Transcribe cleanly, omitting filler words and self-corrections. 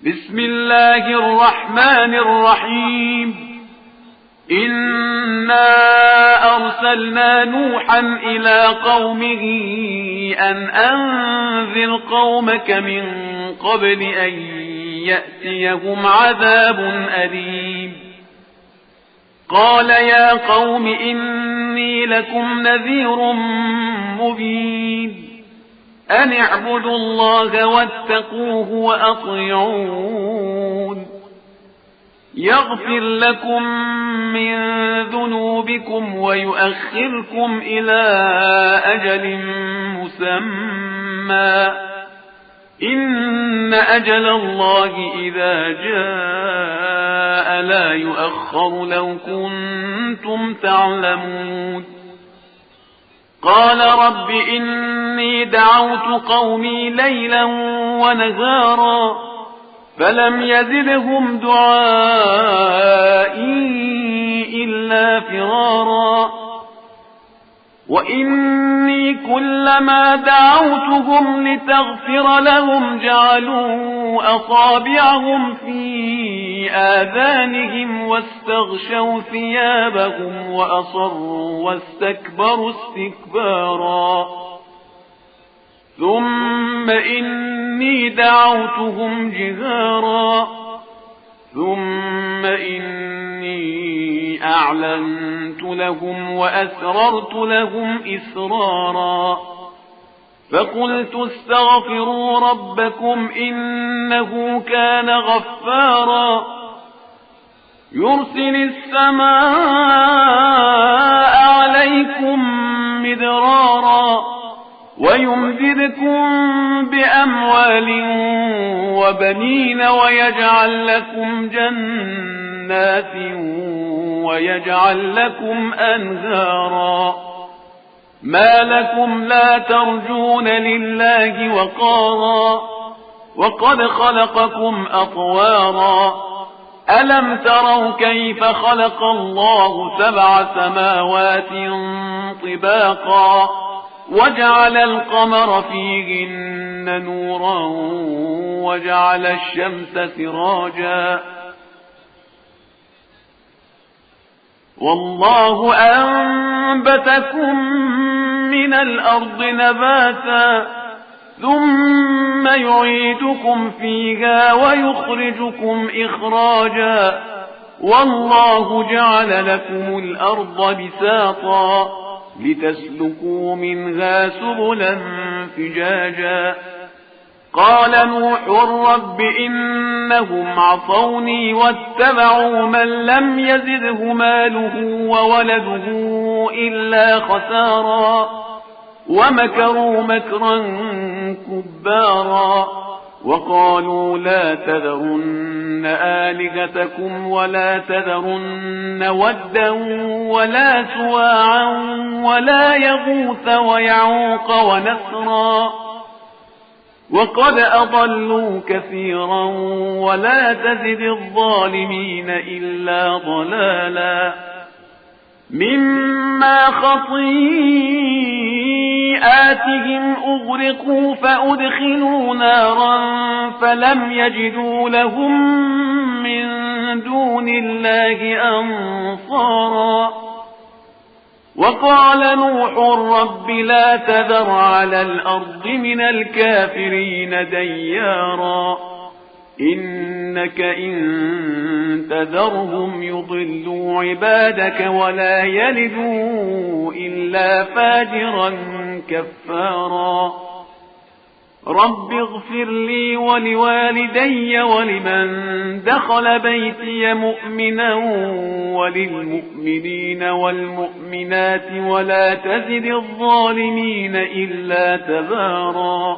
بسم الله الرحمن الرحيم. إنا أرسلنا نوحا إلى قومه أن أنذر قومك من قبل أن يأتيهم عذاب أليم. قال يا قوم إني لكم نذير مبين. أن اعبدوا الله واتقوه وأطيعون. يغفر لكم من ذنوبكم ويؤخركم إلى أجل مسمى. إن أجل الله إذا جاء لا يؤخر لو كنتم تعلمون. قال رب إني دعوت قومي ليلا ونهارا فلم يزدهم دعائي إلا فرارا. وإني كلما دعوتهم لتغفر لهم جعلوا أصابعهم في آذانهم واستغشوا ثيابهم وأصروا واستكبروا استكبارا. ثم إني دعوتهم جهارا ثم إني أعلنت لهم وأسررت لهم إسرارا. فقلت استغفروا ربكم إنه كان غفارا يرسل السماء عليكم مدرارا ويمددكم بأموال وبنين ويجعل لكم جنات ويجعل لكم أنهارا. ما لكم لا ترجون لله وقارا وقد خلقكم أطوارا. ألم تروا كيف خلق الله 7 سماوات طباقا وجعل القمر فيهن نورا وجعل الشمس سراجا. والله أنبتكم من الأرض نباتا ثم يعيدكم فيها ويخرجكم إخراجا. والله جعل لكم الأرض بساطا لتسلكوا منها سبلا فجاجا. قال نوح رب إنهم عصوني واتبعوا من لم يزده ماله وولده إلا خسارا ومكروا مكرا كبارا. وقالوا لا تذرن آلهتكم ولا تذرن ودا ولا سواعا ولا يغوث ويعوق ونسرا وقد أضلوا كثيرا ولا تزد الظالمين إلا ضلالا. مما خطيئاتهم أغرقوا فأدخلوا نارا فلم يجدوا لهم من دون الله أنصارا. وقال نوح رب لا تذر على الأرض من الكافرين ديارا إنك إن تذرهم يضلوا عبادك ولا يلدوا إلا فاجرا كفارا. رب اغفر لي ولوالدي ولمن دخل بيتي مؤمنا وللمؤمنين والمؤمنات ولا تزد الظالمين إلا تبارا.